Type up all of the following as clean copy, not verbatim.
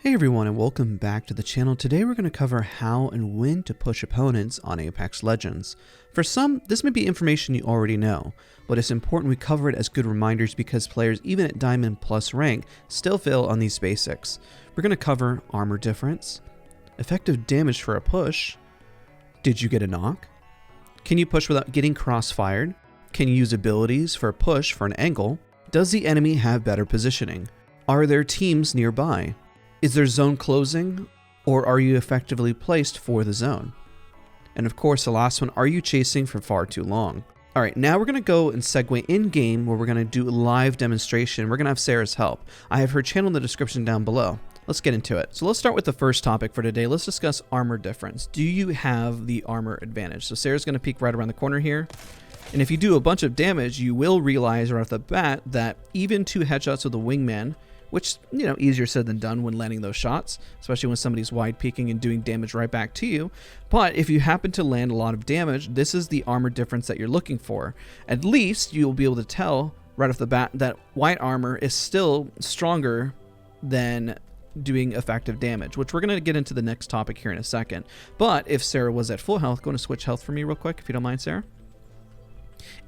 Hey everyone, and welcome back to the channel. Today we're going to cover how and when to push opponents on Apex Legends. For some, this may be information you already know, but it's important we cover it as good reminders because players even at Diamond Plus rank still fail on these basics. We're going to cover armor difference, effective damage for a push, did you get a knock, can you push without getting crossfired, can you use abilities for a push for an angle, does the enemy have better positioning, are there teams nearby, is there zone closing, or are you effectively placed for the zone? And of course, the last one, are you chasing for far too long? All right, now we're going to go and segue in-game where we're going to do a live demonstration. We're going to have Sarah's help. I have her channel in the description down below. Let's get into it. So let's start with the first topic for today. Let's discuss armor difference. Do you have the armor advantage? So Sarah's going to peek right around the corner here. And if you do a bunch of damage, you will realize right off the bat that even 2 headshots with the wingman, which, you know, easier said than done when landing those shots, especially when somebody's wide peeking and doing damage right back to you. But if you happen to land a lot of damage, this is the armor difference that you're looking for. At least you'll be able to tell right off the bat that white armor is still stronger than doing effective damage, which we're going to get into the next topic here in a second. But if Sarah was at full health, go to switch health for me real quick, if you don't mind, Sarah.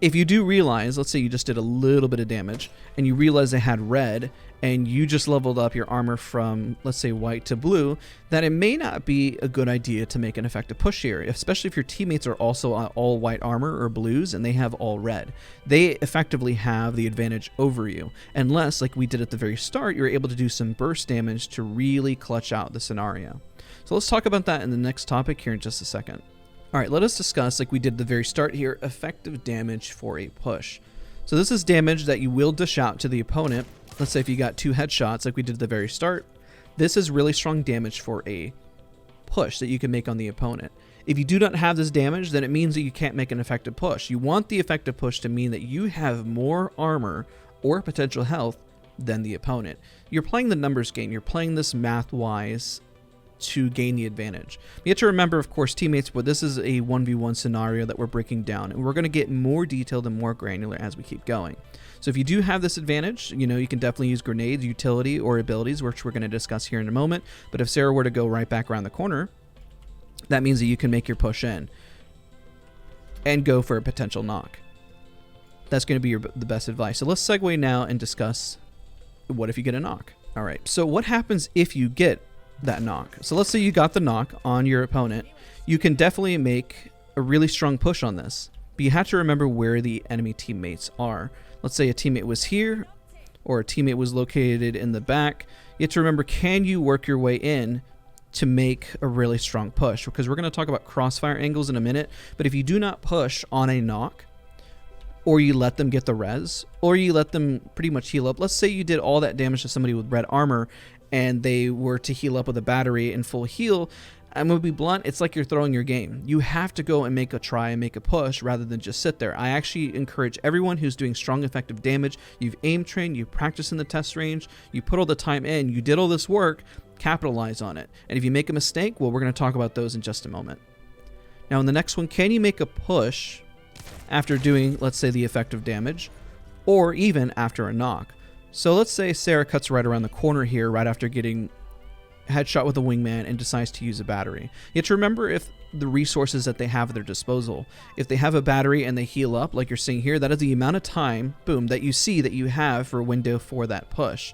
If you do realize, let's say you just did a little bit of damage and you realize they had red and you just leveled up your armor from, let's say, white to blue, that it may not be a good idea to make an effective push here, especially if your teammates are also all white armor or blues and they have all red. They effectively have the advantage over you, unless, like we did at the very start, you're able to do some burst damage to really clutch out the scenario. So let's talk about that in the next topic here in just a second. All right, let us discuss, like we did at the very start here, effective damage for a push. So this is damage that you will dish out to the opponent. Let's say if you got 2 headshots like we did at the very start, this is really strong damage for a push that you can make on the opponent. If you do not have this damage, then it means that you can't make an effective push. You want the effective push to mean that you have more armor or potential health than the opponent. You're playing the numbers game. You're playing this math-wise to gain the advantage. You have to remember, of course, teammates, but this is a 1v1 scenario that we're breaking down, and we're going to get more detailed and more granular as we keep going. So if you do have this advantage, you know, you can definitely use grenades, utility, or abilities, which we're going to discuss here in a moment. But if Sarah were to go right back around the corner, that means that you can make your push in and go for a potential knock. That's going to be the best advice. So let's segue now and discuss what if you get a knock. All right, so what happens if you get that knock? So let's say you got the knock on your opponent. You can definitely make a really strong push on this, but you have to remember where the enemy teammates are. Let's say a teammate was here or a teammate was located in the back. You have to remember, can you work your way in to make a really strong push? Because we're going to talk about crossfire angles in a minute, but if you do not push on a knock, or you let them get the res, or you let them pretty much heal up. Let's say you did all that damage to somebody with red armor and they were to heal up with a battery and full heal. I'm going to be blunt, it's like you're throwing your game. You have to go and make a try and make a push rather than just sit there. I actually encourage everyone who's doing strong effective damage, you've aim trained, you practice in the test range, you put all the time in, you did all this work, capitalize on it. And if you make a mistake, well, we're going to talk about those in just a moment. Now in the next one, can you make a push after doing, let's say, the effective damage, or even after a knock? So let's say Sarah cuts right around the corner here right after getting headshot with a wingman and decides to use a battery. You have to remember if the resources that they have at their disposal. If they have a battery and they heal up, like you're seeing here, that is the amount of time, boom, that you see that you have for a window for that push.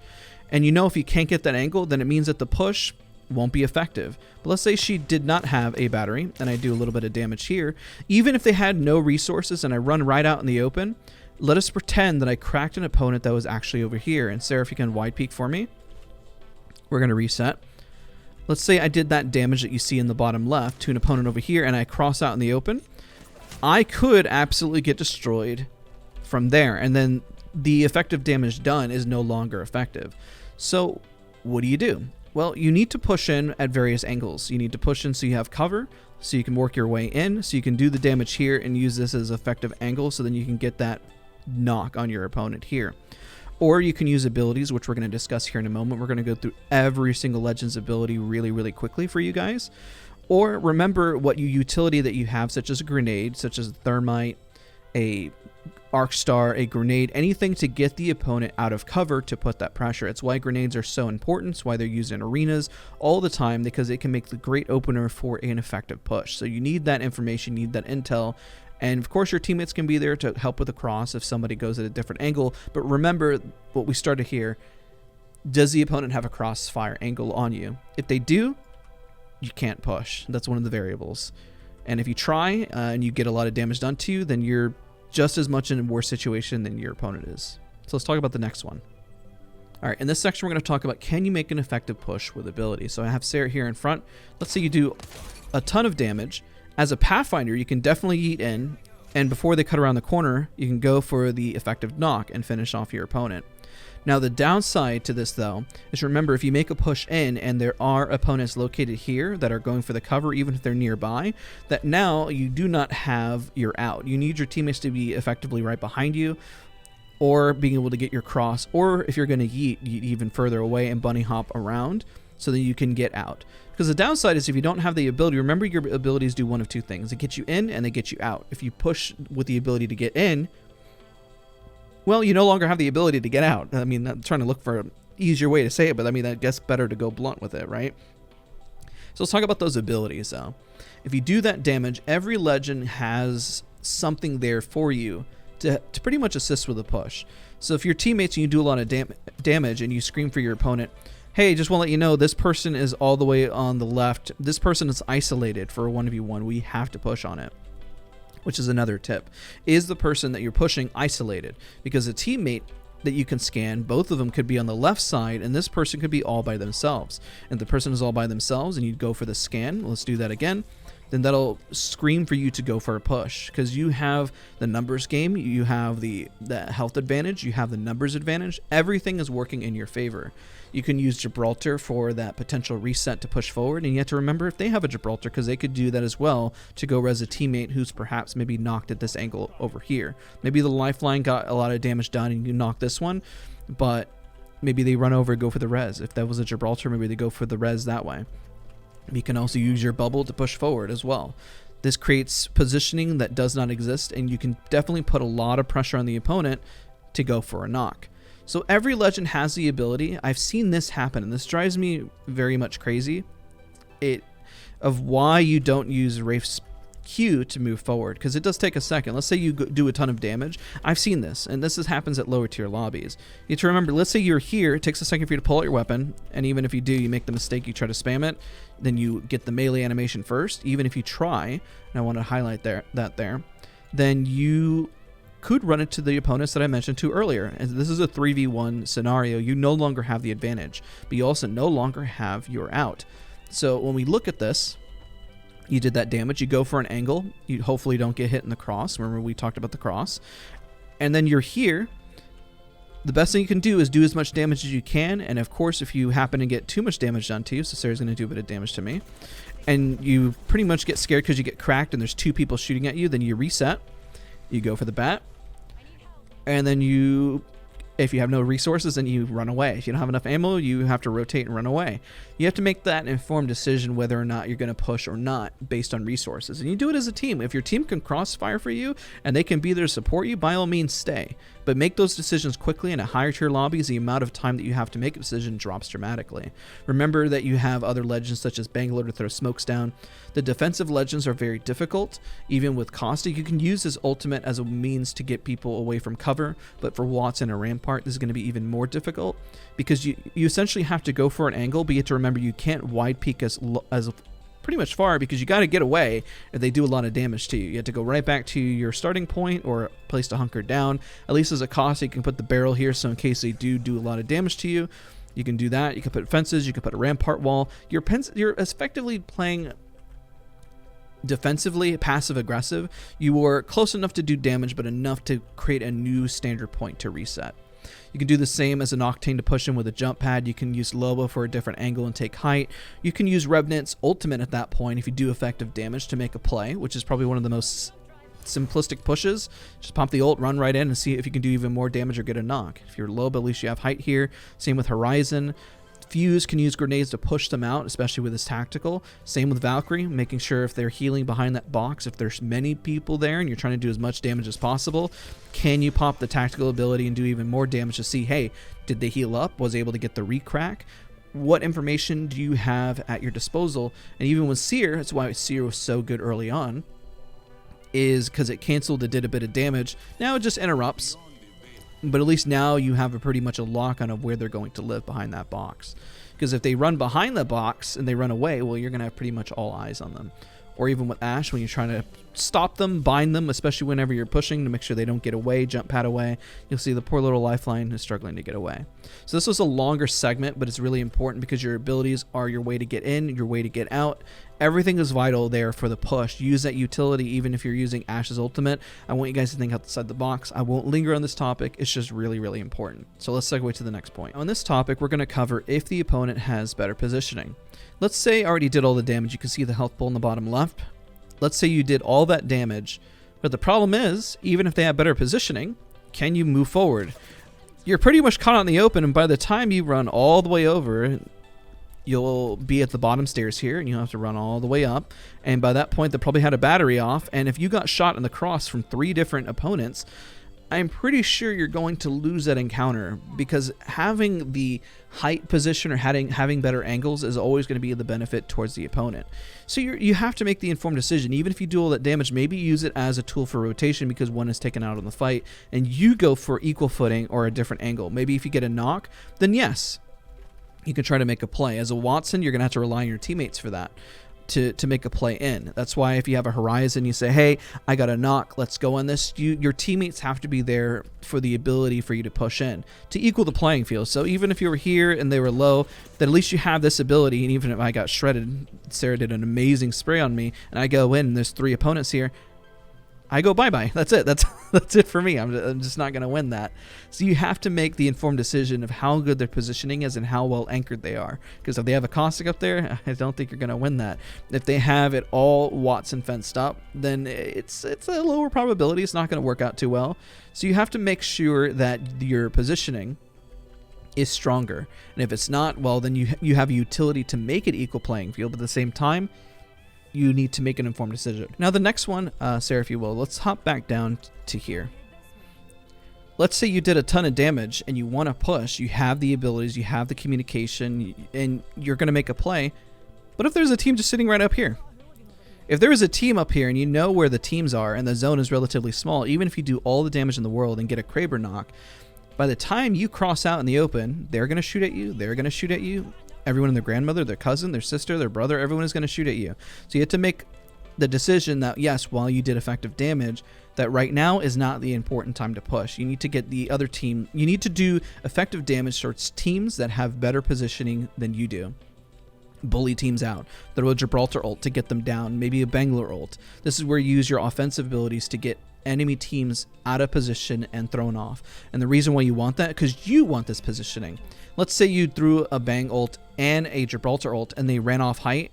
And you know if you can't get that angle, then it means that the push won't be effective. But let's say she did not have a battery and I do a little bit of damage here. Even if they had no resources and I run right out in the open, let us pretend that I cracked an opponent that was actually over here. And Sarah, if you can wide peek for me, we're going to reset. Let's say I did that damage that you see in the bottom left to an opponent over here and I cross out in the open. I could absolutely get destroyed from there. And then the effective damage done is no longer effective. So what do? Well, you need to push in at various angles. You need to push in so you have cover, so you can work your way in, so you can do the damage here and use this as effective angle so then you can get that knock on your opponent here. Or you can use abilities, which we're going to discuss here in a moment. We're going to go through every single Legends ability really quickly for you guys. Or remember what utility that you have, such as a grenade, such as thermite, a arc star, a grenade, anything to get the opponent out of cover to put that pressure. It's why grenades are so important. It's why they're used in arenas all the time, because it can make the great opener for an effective push. So you need that information, you need that intel. And of course your teammates can be there to help with the cross if somebody goes at a different angle. But remember what we started here. Does the opponent have a crossfire angle on you? If they do, you can't push. That's one of the variables. And if you try and you get a lot of damage done to you, then you're just as much in a worse situation than your opponent is. So let's talk about the next one. All right, in this section, we're going to talk about, can you make an effective push with ability? So I have Sarah here in front. Let's say you do a ton of damage. As a Pathfinder, you can definitely yeet in, and before they cut around the corner, you can go for the effective knock and finish off your opponent. Now, the downside to this, though, is remember, if you make a push in and there are opponents located here that are going for the cover, even if they're nearby, that now you do not have your out. You need your teammates to be effectively right behind you, or being able to get your cross, or if you're going to yeet even further away and bunny hop around so that you can get out. Because the downside is if you don't have the ability, remember your abilities do one of two things. They get you in and they get you out. If you push with the ability to get in, well, you no longer have the ability to get out. I mean, I'm trying to look for an easier way to say it, but I mean, I guess better to go blunt with it, right? So let's talk about those abilities, though. If you do that damage, every legend has something there for you to pretty much assist with a push. So if your teammates and you do a lot of damage and you scream for your opponent, hey, just want to let you know, this person is all the way on the left. This person is isolated for a 1v1. We have to push on it. Which is another tip. Is the person that you're pushing isolated? Because a teammate that you can scan, both of them could be on the left side, and this person could be all by themselves. And the person is all by themselves, and you go for the scan. Let's do that again. Then that'll scream for you to go for a push, because you have the numbers game, you have the health advantage, you have the numbers advantage. Everything is working in your favor. You can use Gibraltar for that potential reset to push forward, and you have to remember if they have a Gibraltar, because they could do that as well to go res a teammate who's perhaps maybe knocked at this angle over here. Maybe the lifeline got a lot of damage done and you knock this one, but maybe they run over and go for the res. If that was a Gibraltar, maybe they go for the res that way. You can also use your bubble to push forward as well. This creates positioning that does not exist, and you can definitely put a lot of pressure on the opponent to go for a knock. So every legend has the ability. I've seen this happen, and this drives me very much crazy. Of why you don't use Rafe's Q to move forward, because it does take a second. Let's say you do a ton of damage. I've seen this, and this happens at lower tier lobbies. You have to remember, let's say you're here, it takes a second for you to pull out your weapon, and even if you do, you make the mistake, you try to spam it, then you get the melee animation first. Even if you try, and I want to highlight that there, then you could run into the opponents that I mentioned to earlier. And this is a 3v1 scenario. You no longer have the advantage, but you also no longer have your out. So when we look at this, you did that damage, you go for an angle, you hopefully don't get hit in the cross. Remember, we talked about the cross. And then you're here. The best thing you can do is do as much damage as you can, and of course, if you happen to get too much damage done to you, so Sarah's going to do a bit of damage to me, and you pretty much get scared because you get cracked and there's two people shooting at you, then you reset, you go for the bat, and then if you have no resources, then you run away. If you don't have enough ammo, you have to rotate and run away. You have to make that informed decision whether or not you're going to push or not based on resources. And you do it as a team. If your team can crossfire for you and they can be there to support you, by all means stay. But make those decisions quickly. In a higher tier lobbies, the amount of time that you have to make a decision drops dramatically. Remember that you have other legends such as Bangalore to throw smokes down. The defensive legends are very difficult. Even with Caustic, you can use his ultimate as a means to get people away from cover. But for Watson and Rampart, this is going to be even more difficult because you essentially have to go for an angle, but you have to remember you can't wide peek as pretty much far because you got to get away if they do a lot of damage to you. You have to go right back to your starting point or a place to hunker down. At least as a cost, you can put the barrel here, so in case they do a lot of damage to you, you can do that. You can put fences, you can put a rampart wall. You're effectively playing defensively, passive aggressive. You are close enough to do damage, but enough to create a new standard point to reset. You can do the same as an Octane to push in with a jump pad. You can use Lobo for a different angle and take height. You can use Revenant's ultimate at that point if you do effective damage to make a play, which is probably one of the most simplistic pushes. Just pump the ult, run right in, and see if you can do even more damage or get a knock. If you're Lobo, at least you have height here. Same with Horizon. Fuse can use grenades to push them out, especially with his tactical. Same with Valkyrie, making sure if they're healing behind that box, if there's many people there and you're trying to do as much damage as possible, can you pop the tactical ability and do even more damage to see, hey, did they heal up? Was able to get the recrack? What information do you have at your disposal? And even with Seer, that's why Seer was so good early on, is because it canceled, it did a bit of damage. Now it just interrupts. But at least now you have pretty much a lock on of where they're going to live behind that box. Because if they run behind the box and they run away, well, you're going to have pretty much all eyes on them. Or even with Ashe, when you're trying to stop them, bind them, especially whenever you're pushing to make sure they don't get away, jump pad away, you'll see the poor little lifeline is struggling to get away. So this was a longer segment, but it's really important because your abilities are your way to get in, your way to get out. Everything is vital there for the push. Use that utility even if you're using Ashe's ultimate. I want you guys to think outside the box. I won't linger on this topic. It's just really, really important. So let's segue to the next point. On this topic, we're going to cover if the opponent has better positioning. Let's say I already did all the damage. You can see the health pool in the bottom left. Let's say you did all that damage, but the problem is, even if they have better positioning, can you move forward? You're pretty much caught out in the open, and by the time you run all the way over, you'll be at the bottom stairs here, and you'll have to run all the way up, and by that point, they probably had a battery off, and if you got shot in the cross from 3 different opponents, I'm pretty sure you're going to lose that encounter, because having the height position or having better angles is always going to be the benefit towards the opponent. So you have to make the informed decision. Even if you do all that damage, maybe use it as a tool for rotation because one is taken out on the fight, and you go for equal footing or a different angle. Maybe if you get a knock, then yes, you can try to make a play. As a Watson, you're going to have to rely on your teammates for that. To make a play in. That's why if you have a Horizon, you say, hey, I got a knock, let's go on this. Your teammates have to be there for the ability for you to push in to equal the playing field. So even if you were here and they were low, then at least you have this ability. And even if I got shredded, Sarah did an amazing spray on me, and I go in and there's 3 opponents here, I go bye-bye. That's it. That's it for me. I'm just not going to win that. So you have to make the informed decision of how good their positioning is and how well anchored they are. Because if they have a Caustic up there, I don't think you're going to win that. If they have it all Watson fenced up, then it's a lower probability. It's not going to work out too well. So you have to make sure that your positioning is stronger. And if it's not, well, then you have a utility to make it equal playing field. But at the same time, you need to make an informed decision. Now the next one, Sarah, if you will, let's hop back down to here. Let's say you did a ton of damage and you want to push, you have the abilities, you have the communication, and you're going to make a play. But if there's a team just sitting right up here? If there is a team up here and you know where the teams are and the zone is relatively small, even if you do all the damage in the world and get a Kraber knock, by the time you cross out in the open, they're going to shoot at you, they're going to shoot at you. Everyone and their grandmother, their cousin, their sister, their brother, everyone is going to shoot at you. So you have to make the decision that, yes, while you did effective damage, that right now is not the important time to push. You need to get the other team, you need to do effective damage towards teams that have better positioning than you do. Bully teams out. Throw a Gibraltar ult to get them down, maybe a Bangalore ult. This is where you use your offensive abilities to get enemy teams out of position and thrown off. And the reason why you want that, because you want this positioning. Let's say you threw a Bang ult and a Gibraltar ult and they ran off height,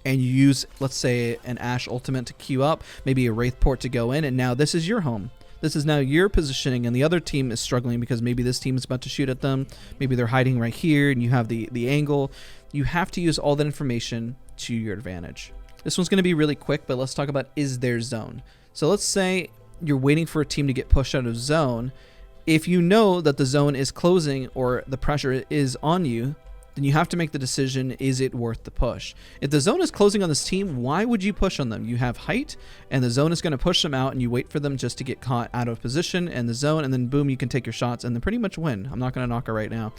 and you use, let's say, an Ashe ultimate to queue up, maybe a Wraith port to go in, and now this is your home. This is now your positioning, and the other team is struggling because maybe this team is about to shoot at them, maybe they're hiding right here, and you have the angle. You have to use all that information to your advantage. This one's going to be really quick, but let's talk about is there zone. So let's say you're waiting for a team to get pushed out of zone. If you know that the zone is closing or the pressure is on you, then you have to make the decision, is it worth the push? If the zone is closing on this team, why would you push on them? You have height, and the zone is going to push them out, and you wait for them just to get caught out of position and the zone, and then boom, you can take your shots and then pretty much win. I'm not going to knock her right now,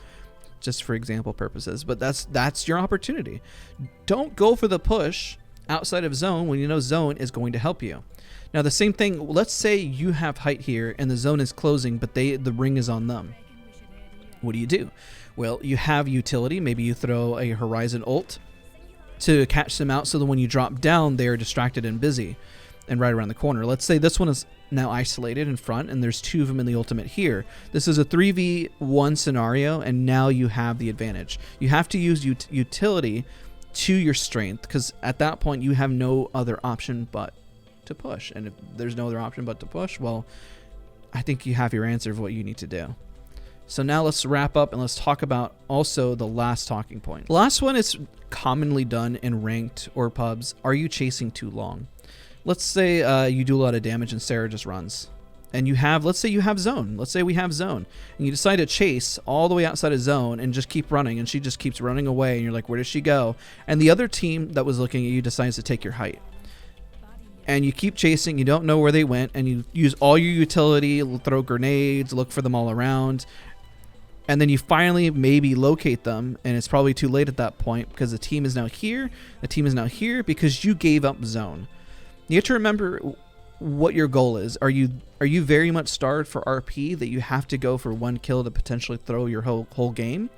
just for example purposes, but that's your opportunity. Don't go for the push outside of zone when you know zone is going to help you. Now the same thing, let's say you have height here and the zone is closing, but the ring is on them. What do? Well, you have utility. Maybe you throw a Horizon ult to catch them out so that when you drop down, they're distracted and busy and right around the corner. Let's say this one is now isolated in front and there's 2 of them in the ultimate here. This is a 3v1 scenario, and now you have the advantage. You have to use utility to your strength, because at that point you have no other option but to push. And if there's no other option but to push, well, I think you have your answer of what you need to do. So now let's wrap up and let's talk about also the last talking point. The last one is commonly done in ranked or pubs. Are you chasing too long? Let's say you do a lot of damage and Sarah just runs. And you have, let's say you have zone. Let's say we have zone. And you decide to chase all the way outside of zone and just keep running. And she just keeps running away. And you're like, where does she go? And the other team that was looking at you decides to take your height. And you keep chasing. You don't know where they went. And you use all your utility, throw grenades, look for them all around. And then you finally maybe locate them. And it's probably too late at that point because the team is now here. The team is now here because you gave up zone. You have to remember what your goal is. Are you very much starved for RP that you have to go for one kill to potentially throw your whole game?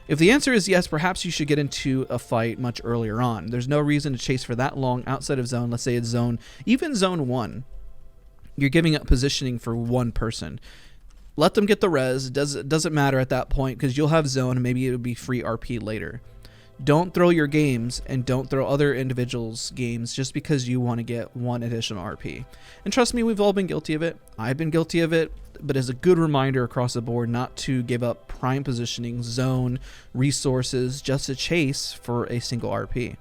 If the answer is yes, perhaps you should get into a fight much earlier on. There's no reason to chase for that long outside of zone. Let's say it's zone, even zone 1. You're giving up positioning for one person. Let them get the res. It doesn't matter at that point because you'll have zone and maybe it'll be free RP later. Don't throw your games and don't throw other individuals' games just because you want to get one additional RP. And trust me, we've all been guilty of it. I've been guilty of it, but as a good reminder across the board not to give up prime positioning, zone, resources just to chase for a single RP.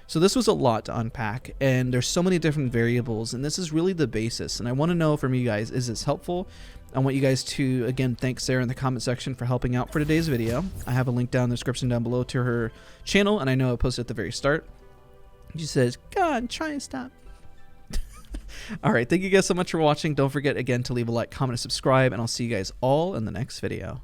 So this was a lot to unpack, and there's so many different variables, and this is really the basis. And I want to know from you guys, is this helpful? I want you guys to, again, thank Sarah in the comment section for helping out for today's video. I have a link down in the description down below to her channel, and I know I posted at the very start. She says, God, try and stop. All right, thank you guys so much for watching. Don't forget, again, to leave a like, comment, and subscribe, and I'll see you guys all in the next video.